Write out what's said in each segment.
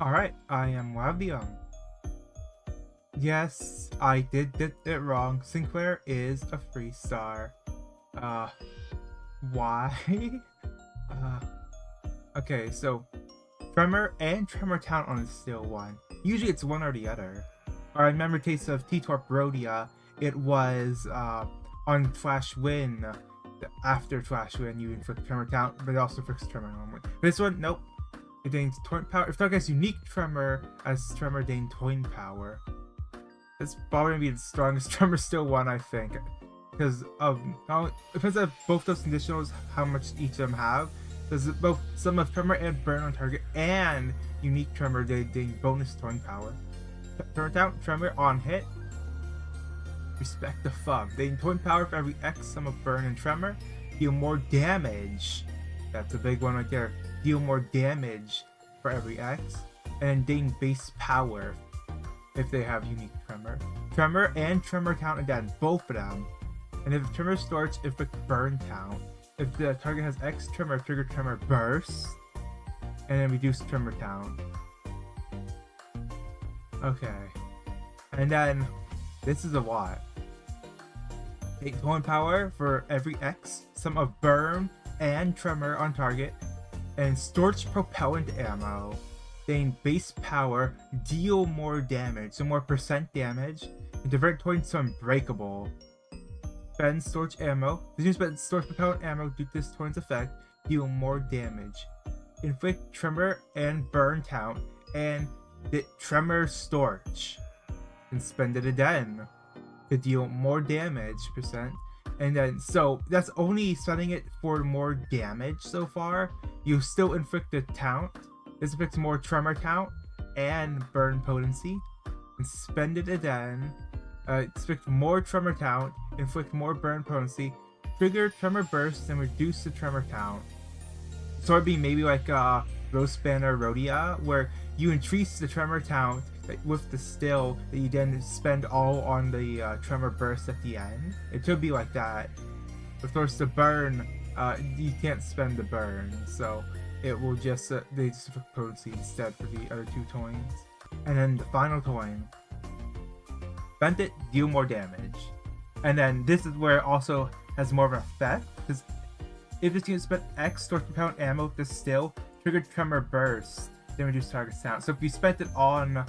Alright, I am Wabium. Yes, I did get it wrong. Sinclair is a 3-star. Why? uh, okay, so Tremor and Tremor Town on is still one. Usually it's one or the other. I remember case of T-Torp Rhodia, it was on Flash Win. After Flash Win, you inflict Tremor Town, but it also inflicts Tremor normally. This one, nope. It gains Toin Power. If target has unique Tremor, as Tremor gain Toin Power. It's probably gonna be the strongest Tremor still one, I think. Because of it depends on both those conditionals, how much each of them have. There's both some of Tremor and Burn on target, and unique Tremor they gain bonus Toin Power. Turn out Tremor on hit. Respect the fuck. They gain Toin Power for every X sum of Burn and Tremor. Deal more damage. That's a big one right there. Deal more damage for every X. And gain base power if they have unique Tremor. Tremor and Tremor count again, both of them. And if Tremor Scorch, inflict Burn count. If the target has X Tremor, trigger Tremor Burst. And then reduce Tremor count. Okay. And then, this is a lot. Take Toin Power for every X, sum of Burn and Tremor on target, and Scorch Propellant Ammo. Gain base power, deal more damage, so more percent damage, and divert Toin to unbreakable. Spend Scorch Ammo. As you spend Scorch Propellant Ammo due to this Toin's effect, deal more damage. Inflict Tremor and Burn count, and the Tremor Scorch. And spend it again to deal more damage percent. And then, so that's only spending it for more damage so far. You still inflict the count. This inflicts more Tremor count and Burn potency. And spend it again. Inflict more Tremor count, inflict more Burn potency, trigger Tremor burst, and reduce the Tremor count. So it'd be maybe like Rose Banner Rhodia, where you increase the Tremor count with the still that you then spend all on the Tremor burst at the end. It could be like that. Of course, the burn, you can't spend the burn, so it will just they just inflict potency instead for the other two toins. And then the final toin. Spend it, deal more damage. And then this is where it also has more of an effect, because if this unit spent X Scorch Propellant Ammo with the still, triggered Tremor Burst, then reduce target sound. So if you spent it on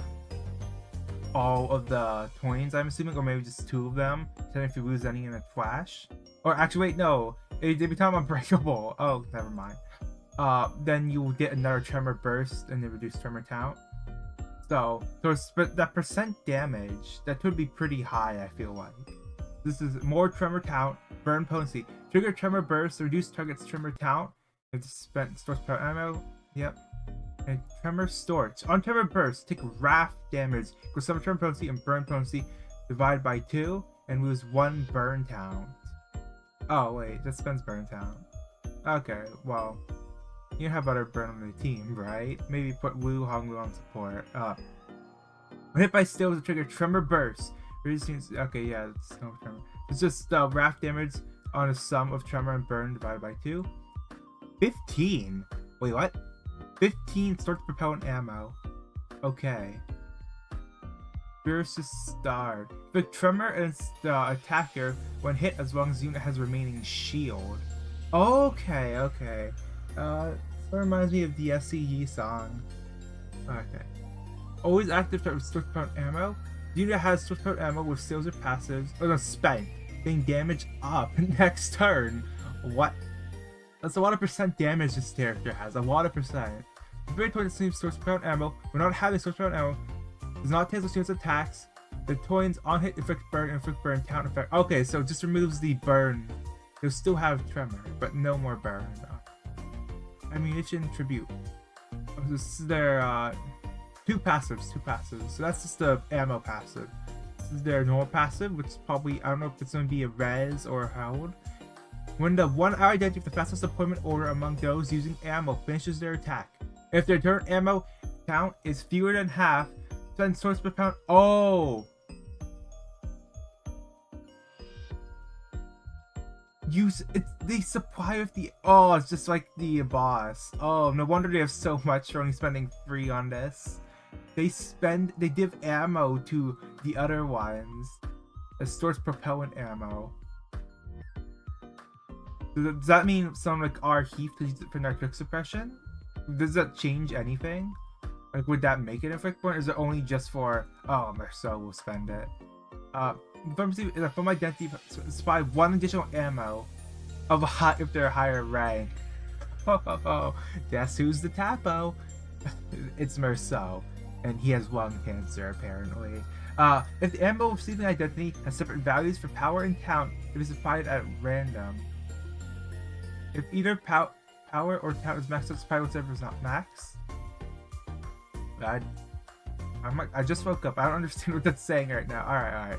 all of the toins, I'm assuming, or maybe just two of them, then if you lose any in a flash. Or actually, wait, no. They become unbreakable. Oh, never mind. Then you will get another Tremor Burst and then reduce Tremor count. So that percent damage, that could be pretty high, I feel like. This is more Tremor count, Burn potency, trigger Tremor burst, reduce target's Tremor count. It's spent Scorch power ammo. Yep. And Tremor Scorch. On Tremor burst, take Wrath damage, go some Tremor potency and Burn potency, divide by 2, and lose 1 Burn count. Oh wait, that spends Burn count. Okay, well, you have other Burn on the team, right? Maybe put YUro-Hong on support. When hit by still with the trigger Tremor burst. Okay, yeah, it's no Tremor. It's just Wrath damage on a sum of Tremor and Burn divided by 2. 15? Wait, what? 15 Scorch Propellant Ammo. Okay. Versus Star. The Tremor is the attacker when hit as long as the unit has remaining shield. Okay, okay. That reminds me of the SCE song. Okay. Always active with Scorch Propellant Ammo. The unit has Scorch Propellant Ammo with stills or passives. Oh no, spent. Getting damage up next turn. What? That's a lot of percent damage this character has. A lot of percent. The very toy that seems Scorch Propellant Ammo, when not having Scorch Propellant Ammo, does not cancel students' attacks. The toins on hit inflict burn count effect. Okay, so it just removes the burn. They'll still have Tremor, but no more burn. Ammunition Tribute. This is their two passives. So that's just the ammo passive. This is their normal passive, which is probably, I don't know if it's going to be a res or a held. When the one identity with the fastest deployment order among those using ammo finishes their attack, if their turn ammo count is fewer than half, spend Scorch per pound. Oh! use it. They supply with the. Oh, it's just like the boss. Oh, no wonder they have so much for only spending 3 on this. They give ammo to the other ones. It stores propellant ammo. Does that mean someone like our Heath could use it for narcotic suppression? Does that change anything? Like, would that make it inflict point, or is it only just for, oh, Meursault will spend it? From identity, supply 1 additional ammo of if they're higher rank. Oh, guess who's the Capo? It's Meursault, and he has lung cancer apparently. If the ammo receiving identity has separate values for power and count, it is supplied at random. If either power or count is maxed out, supply whatever is not max. I just woke up. I don't understand what that's saying right now. Alright.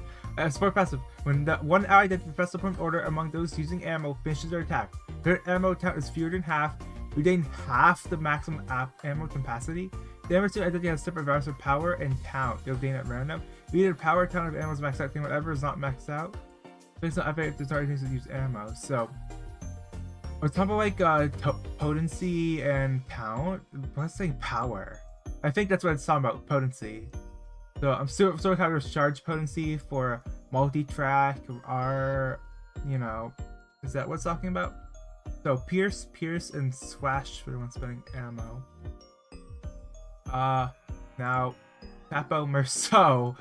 Support passive. When the one ally that professes point order among those using ammo finishes their attack, their ammo count is fewer than half. You gain half the maximum ammo capacity. The ammo identity has separate values for power and count. They'll gain at random. If either power count of ammo is maxed out, then whatever is not maxed out. Based on if there's already things that use ammo. So we're talking about like potency and count. What's saying power? I think that's what it's talking about, potency. So I'm still kind of charge potency for multi-track or, is that what's talking about? So pierce, and slash for the one spending ammo. Now Capo Meursault,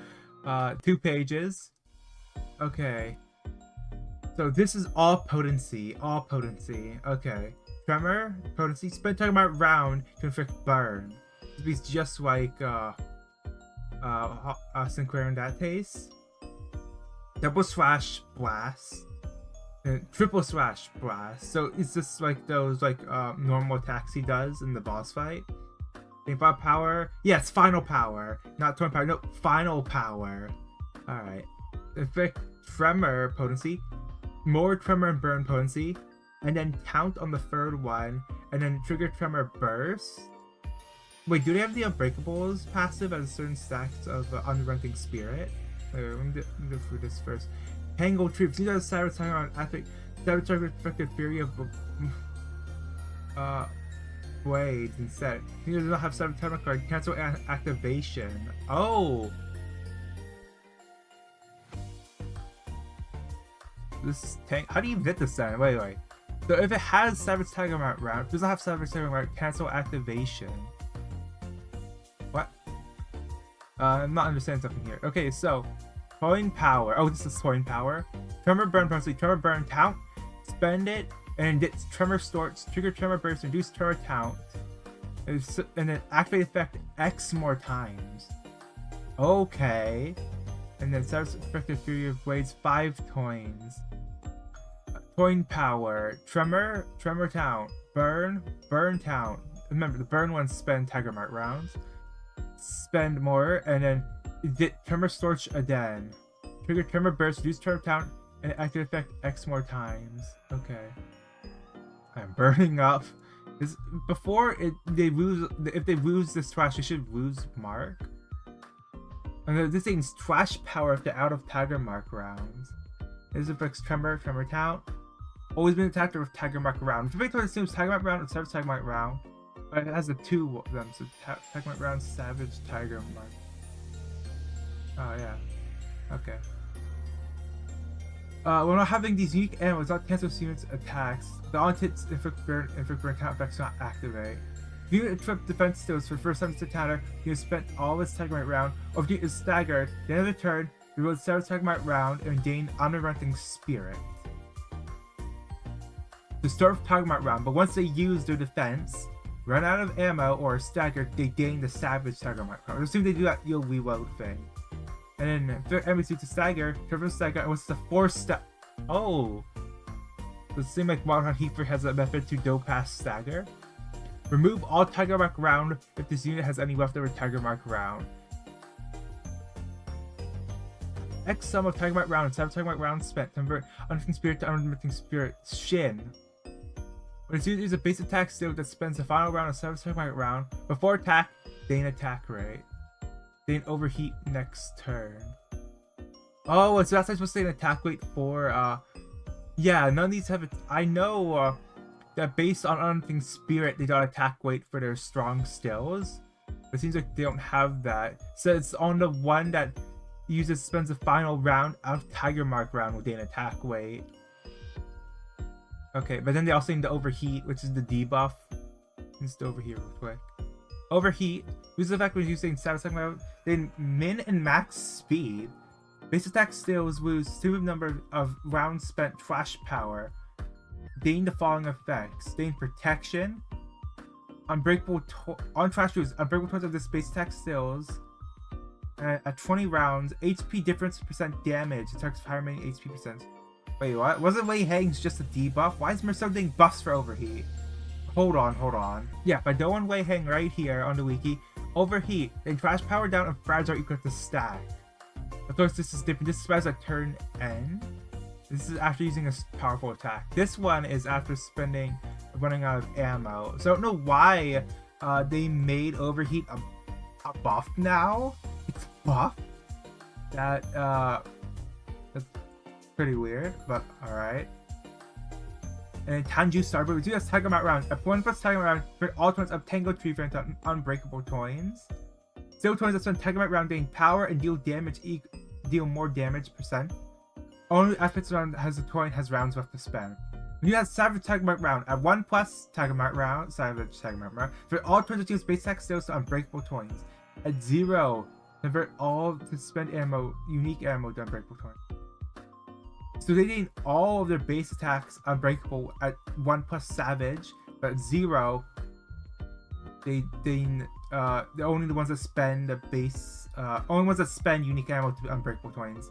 2 pages. Okay. So this is all potency. Okay. Tremor, potency, spend Tigermark round to inflict burn. This is just like Sinclair in that case. Double slash blast. And triple slash blast. So it's just like those normal attacks he does in the boss fight. Think about power. Yes, final power. Not twin power. No, final power. Alright. Inflict tremor potency. More tremor and burn potency. And then count on the 3rd one. And then trigger tremor burst. Wait, do they have the unbreakables passive as certain stacks of unrelenting spirit? Wait, let me go through this first. Tangle troops. These are the Savage Tigermark Rounds. Savage Tigermark effective fury of blades instead. You do not have Savage Tigermark card. Cancel activation. Oh. This is tank. How do you get this then? Wait. So if it has Savage Tigermark Round, does not have Savage Tigermark, cancel activation. What? I'm not understanding something here. Okay, so point power. Oh, this is point power. Tremor burn potency. Tremor burn count. Spend it, and it's tremor starts. Trigger tremor burst. Reduce tremor count. And then activate effect X more times. Okay. And then Savage effective fury of blades 5 coins. Point power. Tremor count. Burn count. Remember, the burn ones spend Tigermark rounds. Spend more, and then get tremor Scorch again. Trigger tremor burst, reduce tremor count, and active effect X more times. Okay. I'm burning up. If they lose this trash, they should lose mark. And this thing's trash power if they're out of Tigermark rounds. This affects tremor count. Always been attacked with Tigermark round. If it assumes Tigermark round and Savage Tigermark round, but it has the 2 of them, so Tigermark round, Savage Tigermark. Oh yeah. Okay. When not having these unique animals, not cancel units attacks, the on-hits inflict burn count effects not activate. If you interrupt defense skills for the first time to counter, you have spent all its Tigermark round, or if you is staggered, at the end of the turn, you roll Savage Tigermark round and gain unrelenting spirit. To start with Tigermark round, but once they use their defense, run out of ammo, or are staggered, they gain the Savage Tigermark round. Assume they do that, you'll reload thing. And then, if their enemies to stagger, triple stagger, and what's the 4 step? Oh! So it seems like Modern Heifer has a method to go past stagger. Remove all Tigermark round if this unit has any leftover Tigermark round. X sum of Tigermark round and 7 Tigermark rounds spent. Convert unlimiting spirit to unlimiting spirit. Shin. When it's used as a base attack skill that spends the final round of 7 Tigermark round, before attack, gain attack rate. Gain overheat next turn. Oh, so that's supposed to say an attack rate for Yeah, none of these have. I know that based on Unending Spirit, they got attack weight for their strong stills. It seems like they don't have that. So it's on the one that spends the final round of Tigermark round with an attack weight. Okay, but then they also need the overheat, which is the debuff. Let's go over here real quick. Overheat. Use the effect when using Savage Tigermark. Then min and max speed. Base attack stills lose similar number of rounds spent flash power. Gain the following effects. Gain protection. Unbreakable on trash moves. Unbreakable towards of this base attack stills. At 20 rounds, HP difference percent damage. It targets higher remaining HP percent. Wait, what? Wasn't YUro-Hong's just a debuff? Why is Meursault getting buffs for overheat? Hold on. Yeah, if I go on YUro-Hong right here on the wiki, overheat, then trash power down and fragile equal to stack. Of course, this is different. This is at turn end. This is after using a powerful attack. This one is after running out of ammo. So I don't know why they made overheat a buff now. It's buff. That's pretty weird, but alright. And Tiantui Starboard, we do this Tigermark round. At 1 plus Tigermark round for all turns of Tanglecleaver and unbreakable coins. Still coins that spend Tigermark round gain power and deal more damage percent. Only aspects round has a coin has rounds left to spend. When you have Savage Tigermark round at 1 plus Tigermark round, Savage Tigermark round for all turns that use base attack stills to unbreakable coins. At 0, convert all to spend ammo, unique ammo to unbreakable coins. So they gain all of their base attacks unbreakable at 1 plus Savage, but at 0, they gain only the ones that spend the base, only ones that spend unique ammo to unbreakable coins.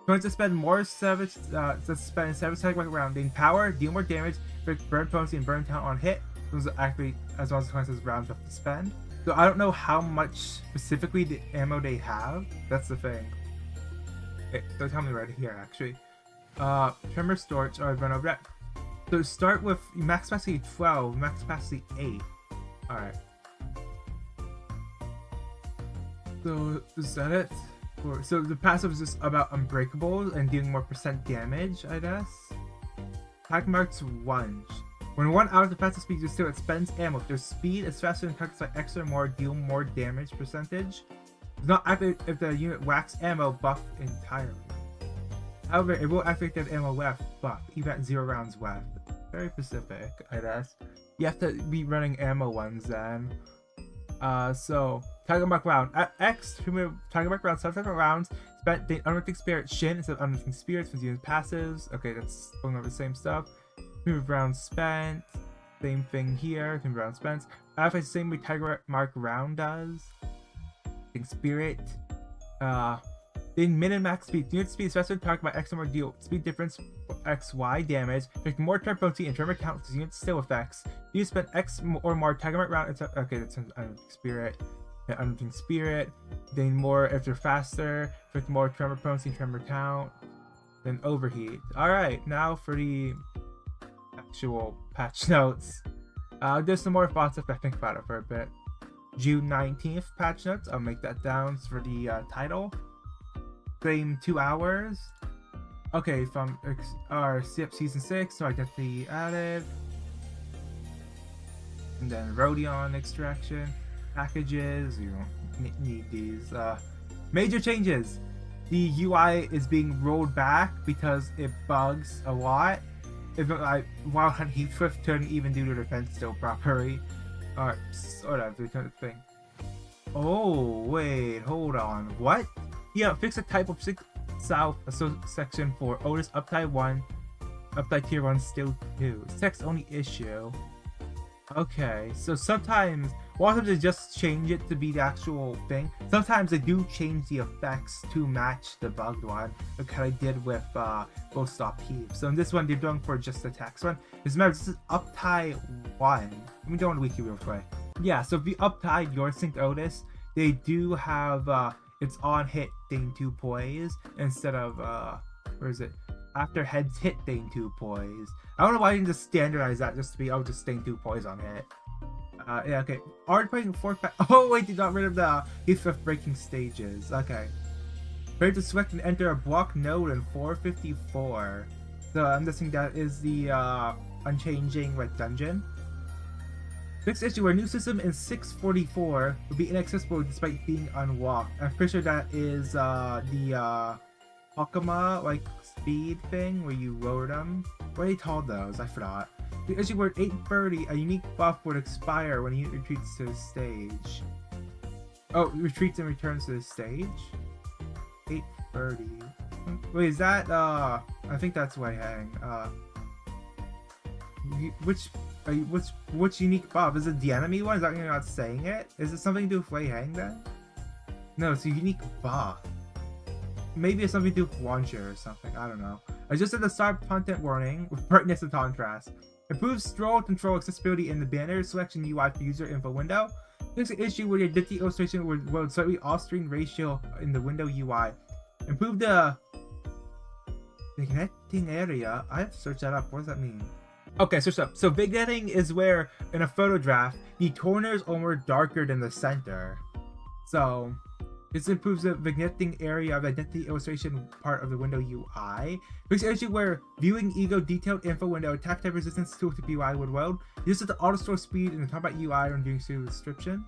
Coins that spend more Savage, that spend Savage Tigermark round gain power, deal more damage, burn potency and burn count on hit. Those are actually as long as the coins has rounds left to spend. So I don't know how much specifically the ammo they have. That's the thing. Okay, so tell me right here actually. Tremor Scorch, I've run over that. So start with max capacity 12, max capacity 8. Alright. So is that it? So the passive is just about unbreakable and dealing more percent damage, I guess. Tigermark's Lunge. When one out of the fastest speed you still it spends ammo. If their speed is faster than targets by X or more, deal more damage percentage. Does not activate if the unit whacks ammo buff entirely. However, it will activate the ammo left buff, even at 0 rounds left. Very specific, I guess. You have to be running ammo ones then. So, Tigermark round. At X, Tigermark round, 7 rounds, spent the Unending Spirit Shin instead of Unending Spirits for using passives. Okay, that's going over the same stuff. Round spent. Same thing here, round spent. After the same way Tigermark round does. Spirit. Then min and max speed. Unit speed is faster than target by X or more deal speed difference XY damage. Inflict more turn potency and tremor count with unit still effects. You spend X or more Tigermark round. Okay, that's Unending Spirit. Yeah, Unending Spirit. Then more if they're faster. Inflict more tremor potency and tremor count. Then overheat. Alright, now for the actual patch notes. There's some more thoughts if I think about it for a bit. June 19th patch notes. I'll make that down for the title. Same 2 hours. Okay, from our season 6, so I get the added. And then Rodion extraction. Packages, you don't need these. Major changes. The UI is being rolled back because it bugs a lot. If Wild Hunt Heathcliff couldn't even do the defense still properly. Alright, sort of, the kind of thing. Oh, wait, hold on. What? Yeah, fix a type of 6 South section for Otis Uptide 1, Uptide Tier 1 still 2. Text only issue. Okay, so sometimes, one of them they just change it to be the actual thing. Sometimes they do change the effects to match the bugged one, like I did with Full Stop Heave. So in this one, they're doing for just the text one. Just remember, this is Uptide 1. Let me go on the wiki real quick. Yeah, so if you Uptide your Sync Otis, they do have it's on hit gain 2 poise instead of where is it? After heads hit gain 2 poise. I don't know why you didn't just standardize that just to be just gain 2 poise on hit. Yeah, okay. Already playing 4 pack. Oh wait, they got rid of the Heathcliff breaking stages. Okay. Ready to select and enter a block node in 454. So I'm guessing that is the unchanging like dungeon. Next issue, our new system in 644 will be inaccessible despite being unwalked. I'm pretty sure that is the Hakama like speed thing where you lower them. What are they called those? I forgot. The issue word 830, a unique buff would expire when he retreats to the stage. Oh, retreats and returns to the stage? 830. Wait, is that I think that's YUro-Hong. Which unique buff? Is it the enemy one? Is that you're not saying it? Is it something to do with YUro-Hong then? No, it's a unique buff. Maybe it's something to do with launcher or something. I don't know. I just said the start content warning with brightness and contrast. Improves scroll control accessibility in the banner selection UI for user info window. Fix an issue where your identity illustration would load slightly off-screen ratio in the window UI. Improve the vignetting area. I have to search that up. What does that mean? Okay, search up. So vignetting is where in a photograph the corners are more darker than the center. So this improves the vignetting area of the identity illustration part of the window UI. Fix an issue where viewing ego detailed info window attack type resistance tool to UI would load. Use the auto store speed in the top UI when doing descriptions.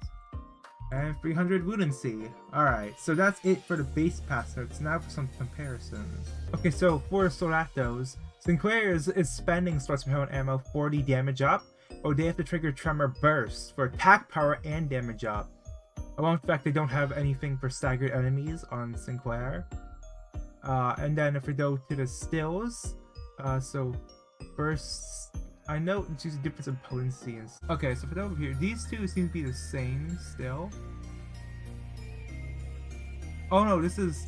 And 300 Woodency. Alright, so that's it for the base pass notes. Now for some comparisons. Okay, so for Soldatos, Sinclair is spending Scorch propellant ammo 40 damage up, or they have to trigger Tremor Burst for attack power and damage up. Along with the fact they don't have anything for staggered enemies on Sinclair. And then if we go to the stills, so first, I know it's just a difference in potency and okay, so for over here, these two seem to be the same still. Oh no, this is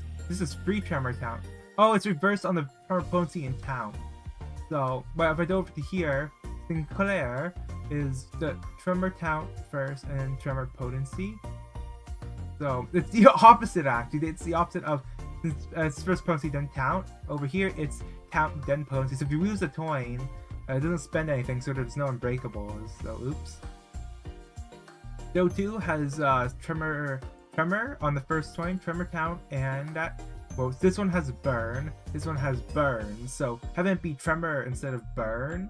free tremor count. Oh, it's reversed on the tremor potency and count. So, but if I go over to here, Sinclair is the tremor count first and then tremor potency. So it's the opposite actually. It's the opposite of it's first potency then count. Over here it's count then potency. So if you lose a coin, it doesn't spend anything, so there's no unbreakables. So oops. Do2 has tremor on the first coin, tremor count, and that. Well, this one has burn. This one has burn. So having it be tremor instead of burn,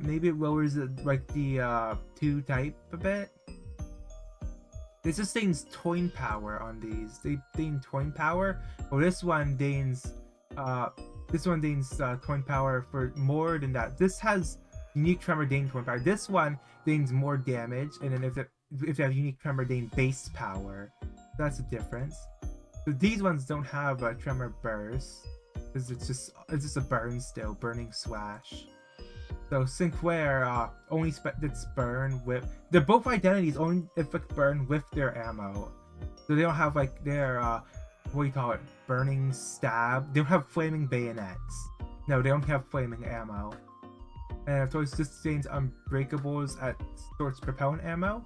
maybe it lowers it like the 2 type a bit. This just gains coin power on these. They gain coin power. Well, this one gains coin power for more than that. This has unique tremor gain coin power. This one gains more damage, and then if they have unique tremor gain base power. That's the difference. So these ones don't have a tremor burst, because it's just a burn still, burning slash. So Sinclair only it's burn with. They're both identities only inflict burn with their ammo. So they don't have like their what do you call it? Burning stab. They don't have flaming bayonets. No, they don't have flaming ammo. And of course this gains unbreakables at Scorch propellant ammo.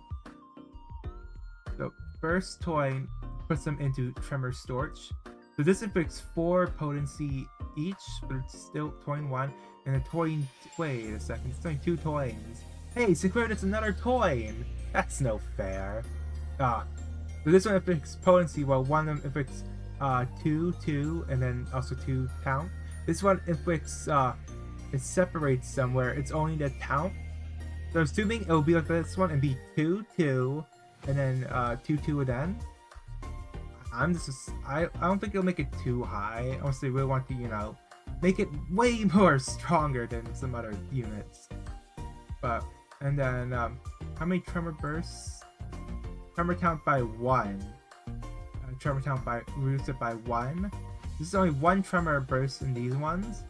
So first toy puts them into Tremor Scorch. So this inflicts 4 potency each, but it's still toy 1. And a toy. Wait a second, it's only 2 toys. Hey, Sinclair, that's another toy! That's no fair. So this one inflicts potency, while one of them inflicts 2, and then also 2 count. This one inflicts, it separates somewhere, it's only the count. So assuming it'll be like this one and be 2, and then 2 again. I don't think it'll make it too high, unless they really want to, you know, make it way more stronger than some other units. But, and then, how many tremor bursts? Tremor count by 1. Tremor count by, reduce it by 1. This is only 1 tremor burst in these ones.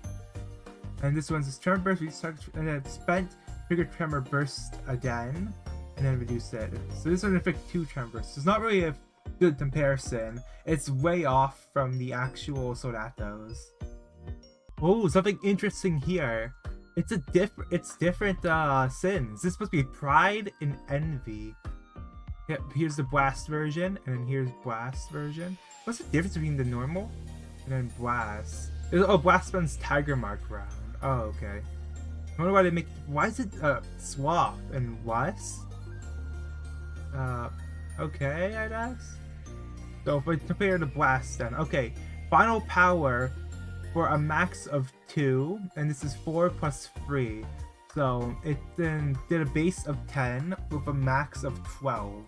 And this one's tremor burst, and then spent, trigger tremor burst again, and then reduce it. So this one inflict 2 tremor bursts. It's not really a good comparison. It's way off from the actual Soldatos. Oh, something interesting here. It's different sins. This is supposed to be Pride and Envy. Yep, here's the Blast version, and then here's Blast version. What's the difference between the normal and then Blast? Oh, Blast spends Tigermark Round. Oh, okay. I wonder why they make. Why is it Swath and West? Okay, I guess. So if we compare the Blast then, okay, final power for a max of 2, and this is 4 plus 3. So it then did a base of 10 with a max of 12.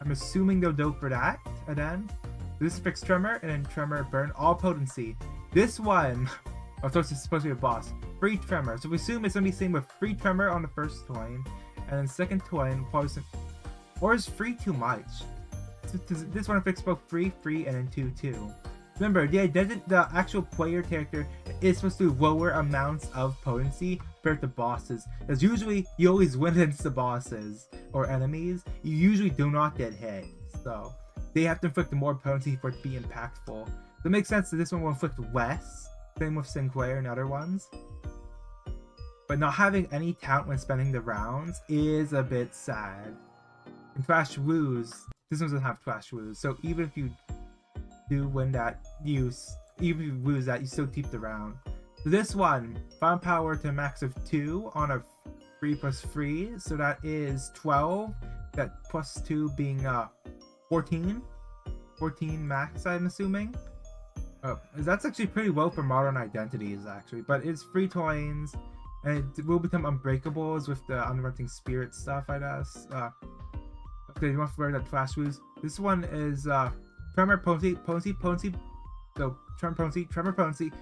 I'm assuming they'll go for that, and then this is fixed tremor, and then tremor, burn, all potency. This one, of course, it's supposed to be a boss. Free tremor. So we assume it's gonna be the same with free tremor on the first coin, and then second coin, probably some, or is free too much? This one fixed both free, and then 2. Remember, the actual player character is supposed to do lower amounts of potency compared to bosses. Because usually, you always win against the bosses or enemies. You usually do not get hit. So, they have to inflict more potency for it to be impactful. So it makes sense that this one will inflict less. Same with Sinclair and other ones. But not having any count when spending the rounds is a bit sad. And Trash Woos, this one doesn't have Trash Woos. So even if you do win that use, even if you lose that, you still keep the round. So this one, found power to a max of 2 on a 3 plus 3, so that is 12. That plus 2 being 14. 14 max, I'm assuming. That's actually pretty low for modern identities, actually. But it's free coins, and it will become unbreakables with the unrelenting spirit stuff, I guess. Okay, you want to wear that Flash Woos? This one is tremor potency. So tremor potency,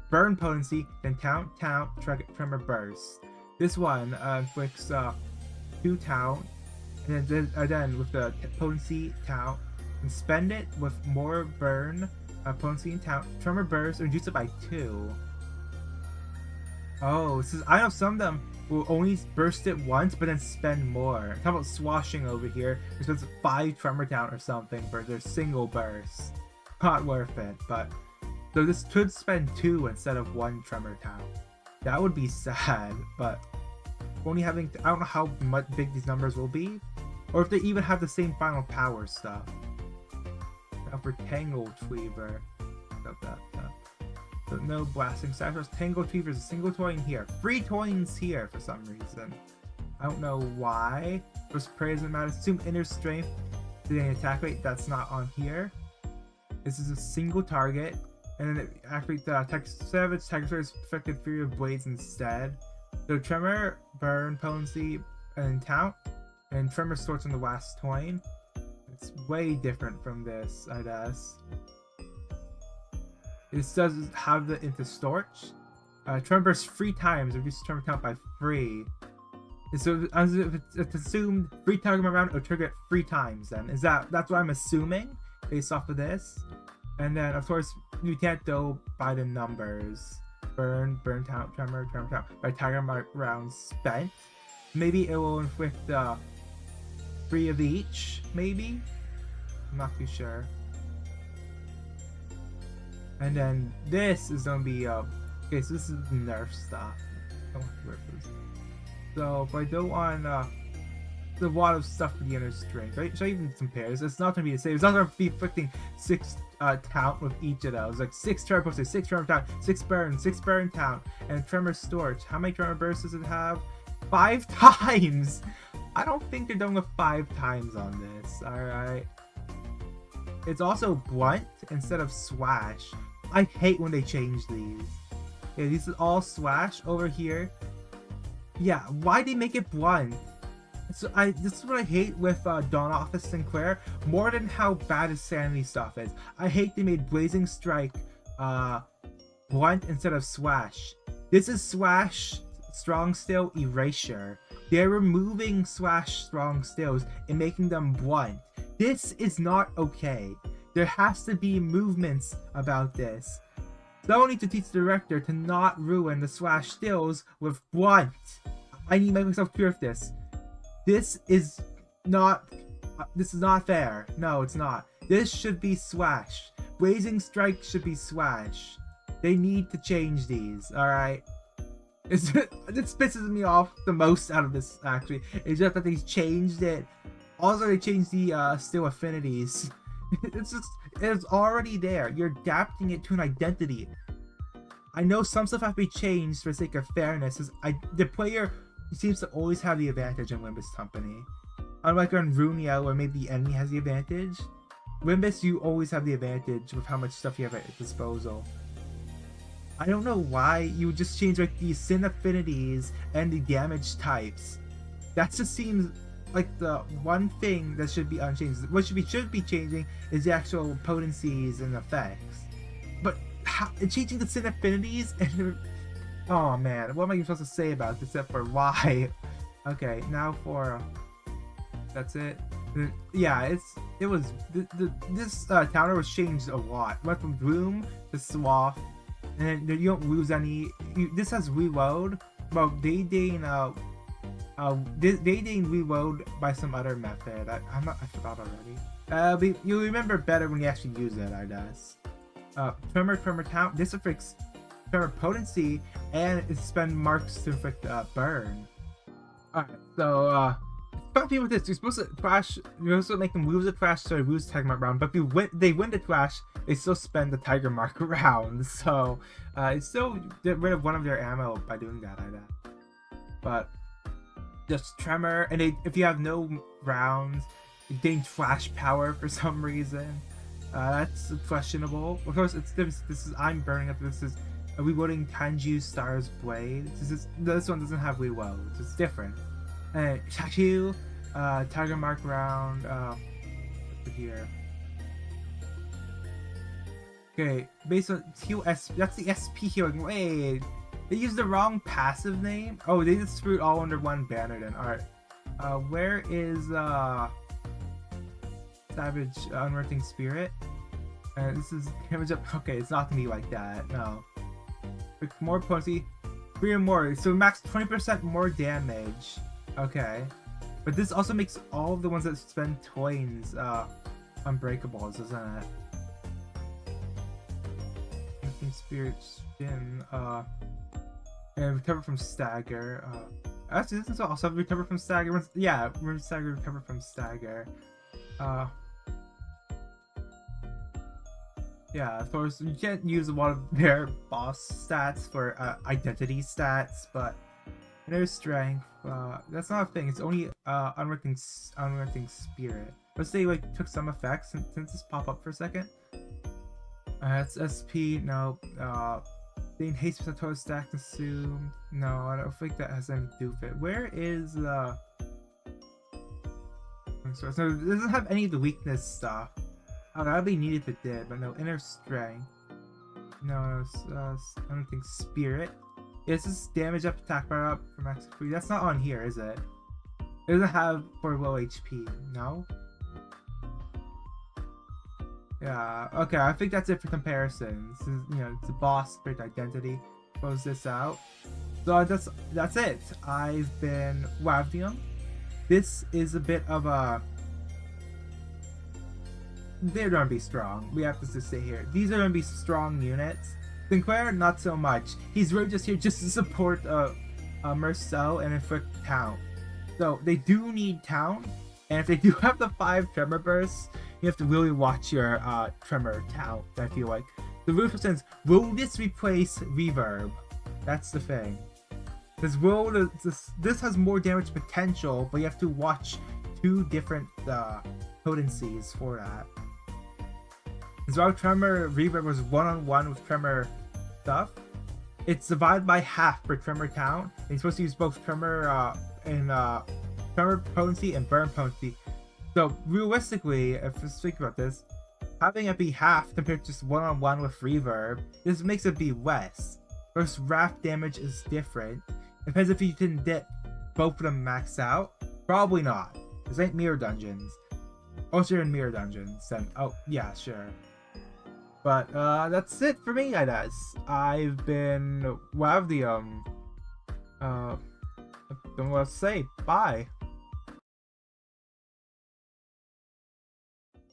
burn potency, then count, tremor burst. This one inflicts 2 count, and then with the potency count, and spend it with more burn, potency and count, tremor burst, and reduce it by 2. Oh, this is, I know some of them will only burst it once, but then spend more. How about swashing over here? It spends 5 tremor count or something for their single burst. Not worth it, but so this could spend 2 instead of 1 tremor count. That would be sad, but only having I don't know how much big these numbers will be, or if they even have the same final power stuff. Now for Tanglecleaver, about that stuff. So no blasting statues. Tanglecleaver is a single coin here. 3 coins here for some reason. I don't know why. First praise and matter. Assume inner strength. Did attack rate? That's not on here. This is a single target. And then it actually Savage Tigermark is affected Fury of Blades instead. So Tremor, Burn, Potency, and Count. And Tremor starts on the last coin. It's way different from this, I guess. This does have the into Scorch. Tremor bursts 3 times, reduces tremor count by 3. And so as if it's assumed 3 Tigermark round, it'll trigger it 3 times then. That's what I'm assuming based off of this. And then of course you can't go by the numbers. Burn count, tremor count by Tigermark rounds spent. Maybe it will inflict 3 of each, maybe? I'm not too sure. And then this is gonna be okay, so this is nerf stuff. I don't want to rip this. So if I go on there's a lot of stuff for the inner strength, right? Should I even compare this? It's not gonna be the same. It's not gonna be inflicting 6 count with each of those. Like 6 tremor bursts, 6 tremor count, 6 burn count, and tremor Scorch. How many tremor bursts does it have? 5 times! I don't think they're done with 5 times on this, alright? It's also blunt instead of swash. I hate when they change these. Yeah, these are all swash over here. Yeah, why they make it blunt? So this is what I hate with Dawn Office Sinclair, more than how bad his sanity stuff is. I hate they made Blazing Strike blunt instead of swash. This is swash, strong still, erasure. They're removing swash strong stills and making them blunt. This is not okay. There has to be movements about this. Someone needs to teach the director to not ruin the swash stills with blunt. I need to make myself clear of this. This is not fair. No, it's not. This should be swash. Blazing Strike should be swash. They need to change these, alright? This pisses me off the most out of this, actually. It's just that they changed it. Also, they changed the still affinities. It's already there. You're adapting it to an identity. I know some stuff has to be changed for the sake of fairness. The player seems to always have the advantage in Limbus Company. Unlike on Runia, where maybe the enemy has the advantage. Limbus, you always have the advantage with how much stuff you have at your disposal. I don't know why you would just change like the sin affinities and the damage types. That just seems like the one thing that should be unchanged. What should be changing is the actual potencies and effects. But how, changing the sin affinities and oh man, what am I even supposed to say about this except for why? Okay, now for that's it. Yeah, this counter was changed a lot. Went from bloom to swath, and then you don't lose any. This has reload, but they gain reload by some other method. I forgot already. You'll remember better when you actually use it, I guess. Tremor count. This affects tremor potency and it spend marks to inflict burn. Alright, so funny with this, you're supposed to crash. You're supposed to make them lose the crash, so they lose the Tigermark round. But if they win the crash, they still spend the Tigermark round. So it's still get rid of one of their ammo by doing that, I guess. But just tremor, and if you have no rounds, you gain flash power for some reason. That's questionable. Of course, this is I'm burning up. This is reloading Tanju Star's Blade. This one doesn't have reload. It's different. And Shaku, Tigermark round. Over here. Okay, based on heal SP. That's the SP healing. Wait, they used the wrong passive name. Oh, they just threw it all under one banner then. All right. Where is Savage Unrelenting Spirit? This is damage up. Okay, it's not gonna be like that. No. More potency, 3 or more. So max 20% more damage. Okay, but this also makes all of the ones that spend coins unbreakables, doesn't it? Spirit Spin, and recover from stagger. Actually, this is also recover from stagger. Yeah, stagger, recover from stagger. Yeah, of course, you can't use a lot of their boss stats for identity stats, but their strength, that's not a thing. It's only unrelenting spirit. Let's say like took some effects and since this pop up for a second. It's SP, no. Gain haste with a total stack consumed. No, I don't think that has any do with it. Where is the so it doesn't have any of the weakness stuff. Oh, that would be needed if it did, but no. Inner strength. No, I don't think spirit. Yeah, this is damage up, attack power up for max 3. That's not on here, is it? It doesn't have for low HP. No. Yeah. Okay, I think that's it for comparisons. This is, it's a boss spirit identity. Close this out. So that's it. I've been Wavdium. This is a bit of a. They're gonna be strong. We have to just stay here. These are gonna be strong units. Sinclair, not so much. He's really just here just to support Meursault and inflict count. So they do need count, and if they do have the 5 tremor bursts, you have to really watch your tremor count. I feel like the rule says, will this replace reverb? That's the thing. This has more damage potential, but you have to watch 2 different potencies for that. As well, tremor reverb was 1-on-1 with tremor stuff. It's divided by half per tremor count. And you're supposed to use both tremor tremor potency and burn potency. So realistically, if you think about this, having it be half compared to just 1-on-1 with reverb, this makes it be less. First, wrath damage is different. Depends if you can get both of them maxed out. Probably not. This ain't mirror dungeons. Unless you're in mirror dungeons, then oh yeah, sure. But that's it for me, I guess. I've been Wavdium. I don't know what to say. Bye.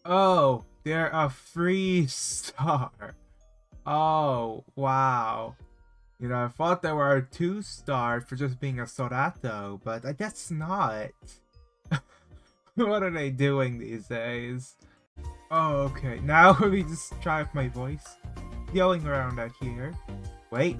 Oh, they're a 3-star. Oh, wow. I thought they were a 2-star for just being a Soldato, but I guess not. What are they doing these days? Oh, okay. Now let me just try with my voice. Yelling around out here. Wait.